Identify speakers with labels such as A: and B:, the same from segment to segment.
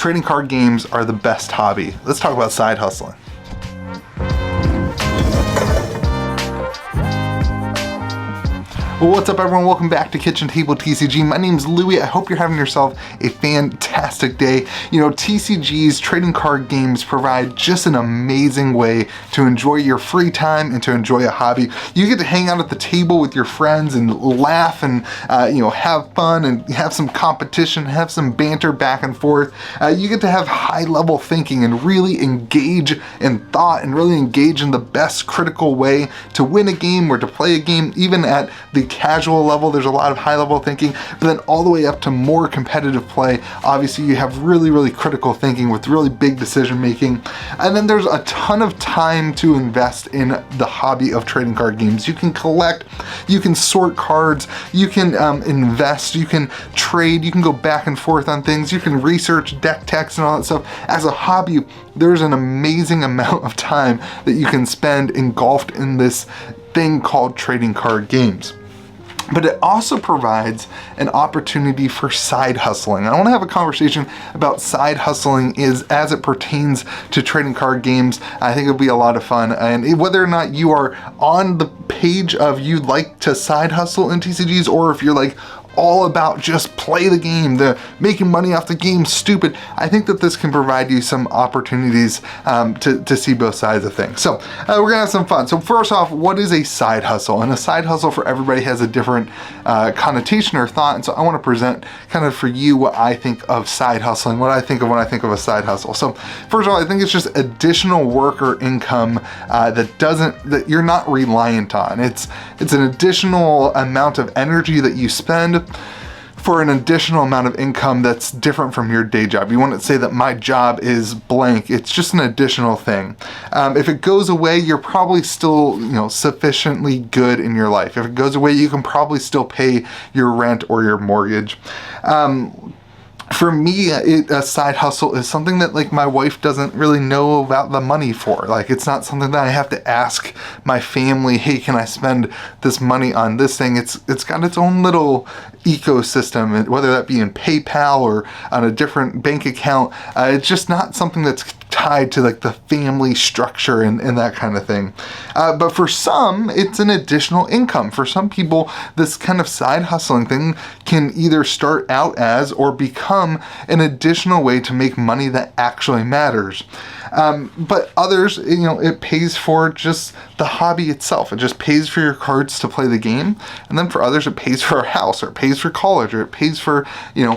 A: trading card games are the best hobby. Let's talk about side hustling. Well, what's up everyone? Welcome back to Kitchen Table TCG. My name's Louie. I hope you're having yourself a fantastic day. You know, TCGs, trading card games, provide just an amazing way to enjoy your free time and to enjoy a hobby. You get to hang out at the table with your friends and laugh and have fun and have some competition, have some banter back and forth. You get to have high level thinking and really engage in thought and really engage in the best critical way to win a game or to play a game. Even at the casual level, there's a lot of high level thinking, but then all the way up to more competitive play, obviously you have really critical thinking with really big decision making. And then there's a ton of time to invest in the hobby of trading card games. You can collect, you can sort cards, you can invest, you can trade, you can go back and forth on things, you can research deck techs and all that stuff. As a hobby, there's an amazing amount of time that you can spend engulfed in this thing called trading card games. But it also provides an opportunity for side hustling. I want to have a conversation about side hustling as it pertains to trading card games. I think it'll be a lot of fun. And whether or not you are on the page of you'd like to side hustle in TCGs, or if you're like all about just play the game, the making money off the game stupid, I think that this can provide you some opportunities to see both sides of things. So we're gonna have some fun. So first off, what is a side hustle? And a side hustle for everybody has a different connotation or thought. And so I want to present kind of for you what I think of side hustling, what I think of when I think of a side hustle. So first of all, I think it's just additional work or income that you're not reliant on. It's an additional amount of energy that you spend for an additional amount of income that's different from your day job. You wouldn't say that my job is blank. It's just an additional thing. If it goes away, you're probably still sufficiently good in your life. If it goes away, you can probably still pay your rent or your mortgage. For me, a side hustle is something that like my wife doesn't really know about the money for. Like, it's not something that I have to ask my family, hey, can I spend this money on this thing? It's got its own little ecosystem, and whether that be in PayPal or on a different bank account, it's just not something that's tied to like the family structure and that kind of thing. But for some, it's an additional income. For some people, this kind of side hustling thing can either start out as or become an additional way to make money that actually matters. But others, it pays for just the hobby itself. It just pays for your cards to play the game. And then for others, it pays for a house, or it pays for college, or it pays for,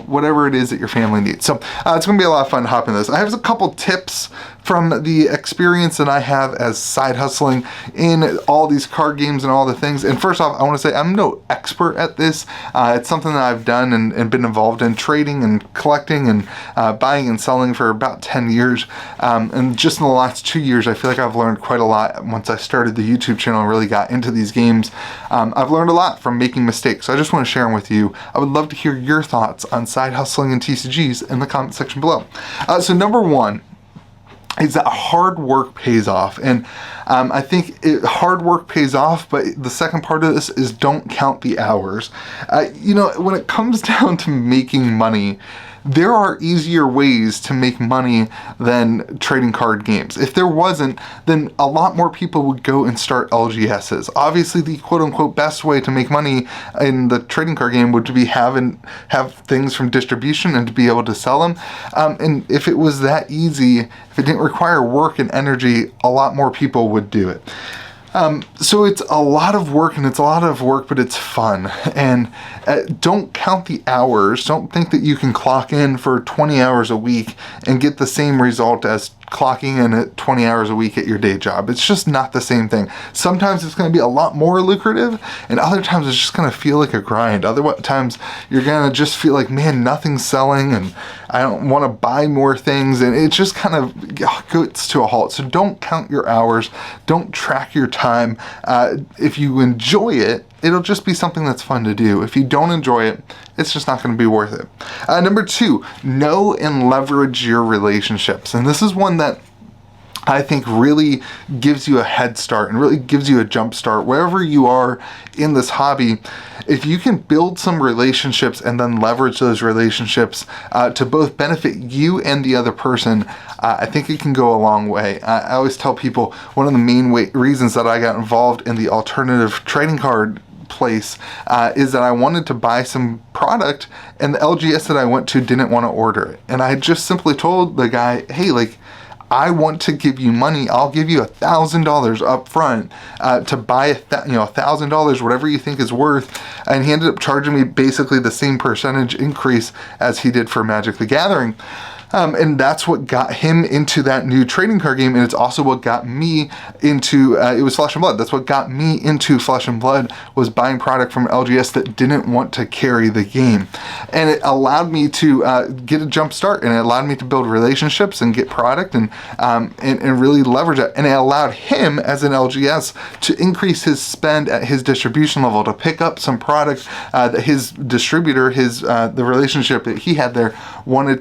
A: whatever it is that your family needs. So it's going to be a lot of fun to hop into this. I have a couple tips from the experience that I have as side hustling in all these card games and all the things. And first off, I want to say I'm no expert at this. It's something that I've done and been involved in trading and collecting and buying and selling for about 10 years. And just in the last 2 years, I feel like I've learned quite a lot. Once I started the YouTube channel and really got into these games, I've learned a lot from making mistakes. So I just want to share them with you. I would love to hear your thoughts on side hustling and TCGs in the comment section below. So number one is that hard work pays off. And I think hard work pays off, but the second part of this is don't count the hours. When it comes down to making money, there are easier ways to make money than trading card games. If there wasn't, then a lot more people would go and start LGSs. Obviously, the quote-unquote best way to make money in the trading card game would be have things from distribution and to be able to sell them. And if it was that easy, if it didn't require work and energy, a lot more people would do it. So it's a lot of work, but it's fun. And don't count the hours. Don't think that you can clock in for 20 hours a week and get the same result as clocking in at 20 hours a week at your day job. It's just not the same thing. Sometimes it's going to be a lot more lucrative, and other times it's just going to feel like a grind. Other times you're going to just feel like, man, nothing's selling and I don't want to buy more things, and it just kind of goes to a halt. So don't count your hours. Don't track your time. If you enjoy it, it'll just be something that's fun to do. If you don't enjoy it, it's just not going to be worth it. Number two, know and leverage your relationships. And this is one that I think really gives you a head start and really gives you a jump start wherever you are in this hobby. If you can build some relationships and then leverage those relationships to both benefit you and the other person, I think it can go a long way. I always tell people one of the main reasons that I got involved in the alternative trading card place is that I wanted to buy some product and the LGS that I went to didn't want to order it. And I just simply told the guy, hey, like, I want to give you money. I'll give you $1,000 up front to buy $1,000, whatever you think is worth. And he ended up charging me basically the same percentage increase as he did for Magic the Gathering. And that's what got him into that new trading card game, and it's also what got me into, it was Flesh and Blood. That's what got me into Flesh and Blood, was buying product from LGS that didn't want to carry the game. And it allowed me to get a jump start, and it allowed me to build relationships and get product and really leverage it. And it allowed him, as an LGS, to increase his spend at his distribution level, to pick up some product that his distributor, the relationship that he had there, wanted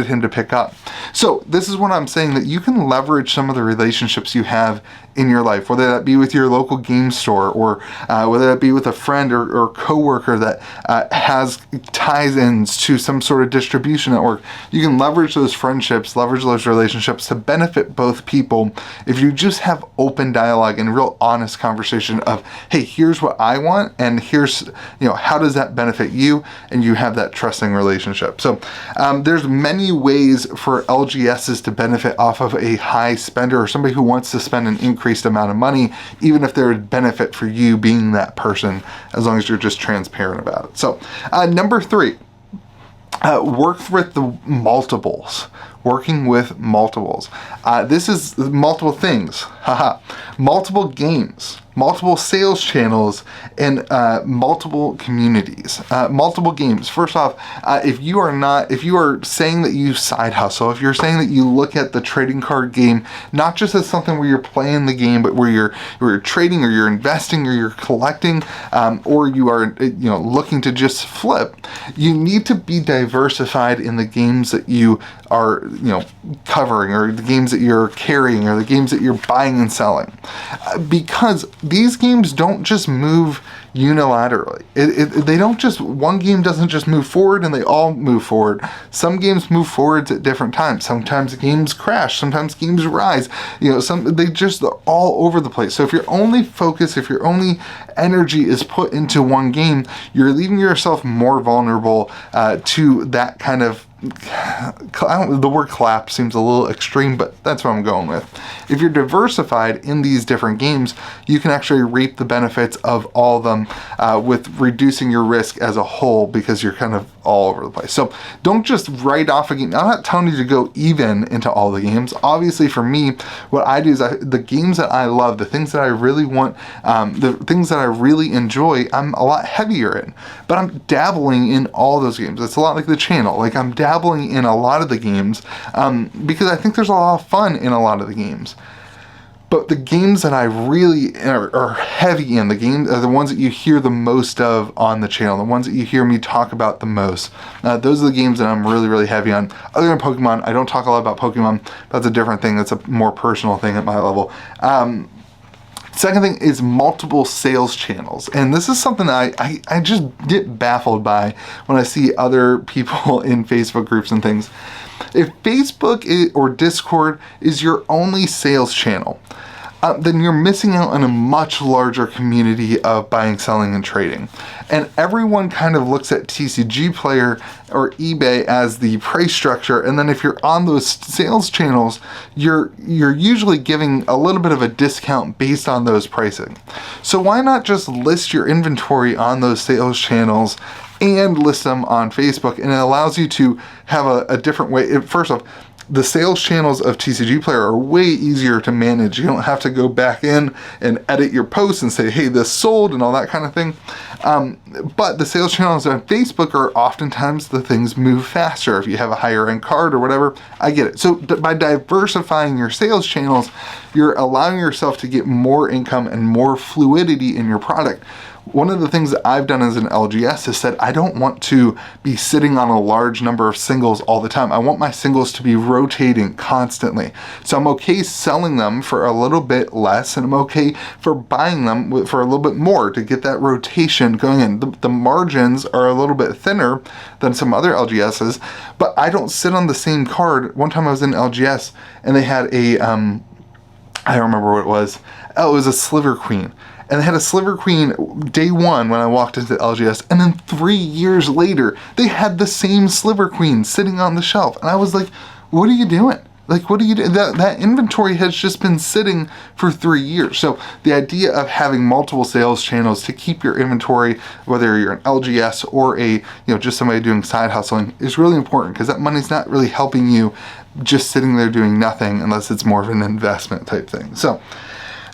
A: him to pick up. So this is what I'm saying, that you can leverage some of the relationships you have in your life, whether that be with your local game store or whether that be with a friend or coworker that has ties-ins to some sort of distribution network. You can leverage those friendships, leverage those relationships to benefit both people if you just have open dialogue and real honest conversation of, hey, here's what I want, and here's, how does that benefit you, and you have that trusting relationship. So there's many ways for LGSs to benefit off of a high spender or somebody who wants to spend an increased amount of money, even if there would benefit for you being that person, as long as you're just transparent about it. So number 3, work with the multiples. Working with multiples. This is multiple things. Multiple games, multiple sales channels, and multiple communities. Multiple games. First off, if you are saying that you side hustle, if you're saying that you look at the trading card game not just as something where you're playing the game, but where you're trading, or you're investing, or you're collecting, or you are looking to just flip, you need to be diversified in the games that you are covering, or the games that you're carrying, or the games that you're buying and selling, because these games don't just move unilaterally. They don't just, one game doesn't just move forward and they all move forward. Some games move forwards at different times. Sometimes games crash, sometimes games rise. They just are all over the place. So if your only focus, if your only energy is put into one game, you're leaving yourself more vulnerable to that kind of, the word collapse seems a little extreme, but that's what I'm going with. If you're diversified in these different games, you can actually reap the benefits of all of them with reducing your risk as a whole, because you're kind of all over the place. So don't just write off a game. I'm not telling you to go even into all the games. Obviously for me, what I do is the games that I love, the things that I really want, the things that I really enjoy, I'm a lot heavier in. But I'm dabbling in all those games. It's a lot like the channel. Like, I'm dabbling in a lot of the games because I think there's a lot of fun in a lot of the games. But the games that I really are heavy in, the games are the ones that you hear the most of on the channel, the ones that you hear me talk about the most. Those are the games that I'm really, really heavy on. Other than Pokemon, I don't talk a lot about Pokemon. That's a different thing. That's a more personal thing at my level. Second thing is multiple sales channels. And this is something that I just get baffled by when I see other people in Facebook groups and things. If Facebook or Discord is your only sales channel, then you're missing out on a much larger community of buying, selling, and trading. And everyone kind of looks at TCG Player or eBay as the price structure, and then if you're on those sales channels, you're usually giving a little bit of a discount based on those pricing. So why not just list your inventory on those sales channels and list them on Facebook? And it allows you to have a different way. First off, the sales channels of TCG Player are way easier to manage. You don't have to go back in and edit your posts and say, hey, this sold and all that kind of thing. But the sales channels on Facebook are oftentimes the things move faster. If you have a higher end card or whatever, I get it. So by diversifying your sales channels, you're allowing yourself to get more income and more fluidity in your product. One of the things that I've done as an LGS is said I don't want to be sitting on a large number of singles all the time. I want my singles to be rotating constantly. So I'm okay selling them for a little bit less, and I'm okay for buying them for a little bit more to get that rotation going in. The margins are a little bit thinner than some other LGSs, but I don't sit on the same card. One time I was in LGS and they had a, I don't remember what it was. Oh, it was a Sliver Queen. And they had a Sliver Queen day one when I walked into LGS, and then 3 years later, they had the same Sliver Queen sitting on the shelf. And I was like, what are you doing? Like, what are you doing? That inventory has just been sitting for 3 years. So the idea of having multiple sales channels to keep your inventory, whether you're an LGS or a, just somebody doing side hustling, is really important, because that money's not really helping you just sitting there doing nothing unless it's more of an investment type thing. So,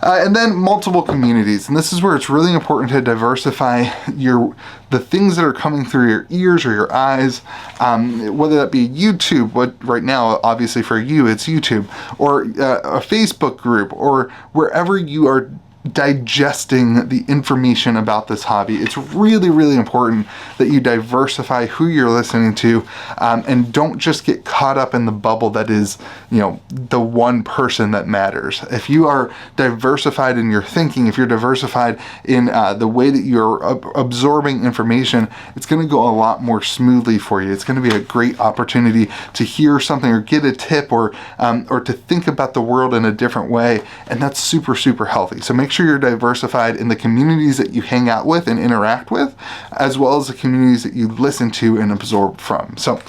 A: and then multiple communities, and this is where it's really important to diversify the things that are coming through your ears or your eyes, whether that be YouTube, what right now obviously for you it's YouTube, or a Facebook group, or wherever you are digesting the information about this hobby. It's really, really important that you diversify who you're listening to, and don't just get caught up in the bubble that is, the one person that matters. If you are diversified in your thinking, if you're diversified in the way that you're absorbing information, it's going to go a lot more smoothly for you. It's going to be a great opportunity to hear something or get a tip, or to think about the world in a different way, and that's super, super healthy. So make sure you're diversified in the communities that you hang out with and interact with, as well as the communities that you listen to and absorb from. So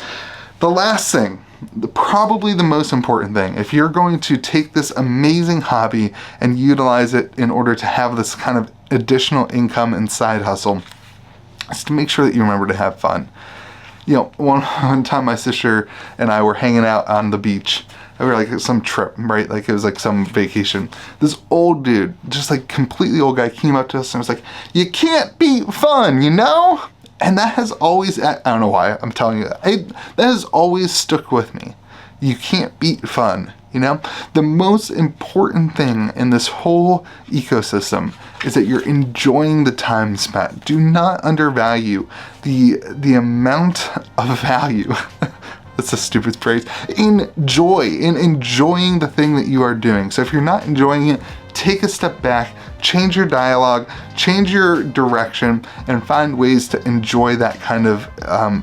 A: the last thing, probably the most important thing, if you're going to take this amazing hobby and utilize it in order to have this kind of additional income and side hustle, is to make sure that you remember to have fun. One time my sister and I were hanging out on the beach. We were like some trip, right? Like it was like some vacation. This old dude, just like completely old guy, came up to us and was like, "You can't beat fun, And that has always, I don't know why I'm telling you that. That has always stuck with me. You can't beat fun, The most important thing in this whole ecosystem is that you're enjoying the time spent. Do not undervalue the amount of value. That's a stupid phrase. Enjoying the thing that you are doing. So if you're not enjoying it, take a step back, change your dialogue, change your direction, and find ways to enjoy that kind of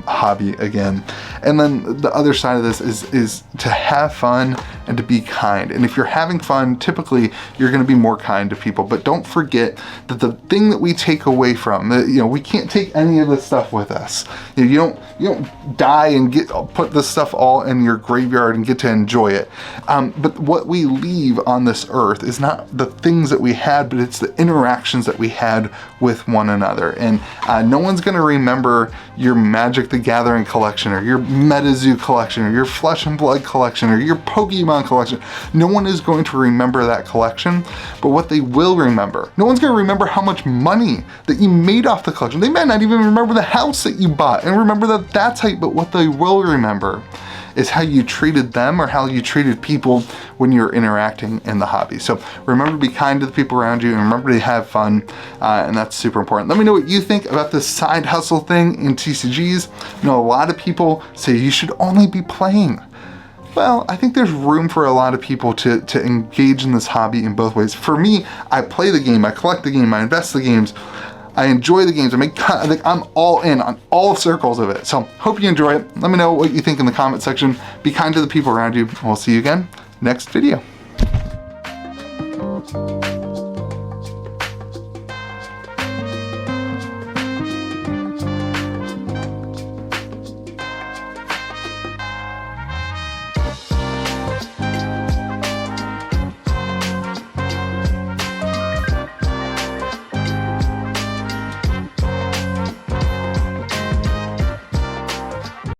A: hobby again. And then the other side of this is to have fun and to be kind. And if you're having fun, typically you're going to be more kind to people. But don't forget that the thing that we take away from, we can't take any of this stuff with us. You don't die and put this stuff all in your graveyard and get to enjoy it. But what we leave on this earth is not the things that we had, but it's the interactions that we had with one another. And no one's going to remember your Magic the Gathering collection, or your MetaZoo collection, or your Flesh and Blood collection, or your Pokemon collection. No one is going to remember that collection, but what they will remember, no one's going to remember how much money that you made off the collection. They might not even remember the house that you bought and remember that type, but what they will remember is how you treated them or how you treated people when you're interacting in the hobby. So remember to be kind to the people around you, and remember to have fun, and that's super important. Let me know what you think about this side hustle thing in TCGs. A lot of people say you should only be playing. Well, I think there's room for a lot of people to engage in this hobby in both ways. For me, I play the game, I collect the game, I invest the games, I enjoy the games. I'm all in on all circles of it. So hope you enjoy it. Let me know what you think in the comment section. Be kind to the people around you. We'll see you again next video.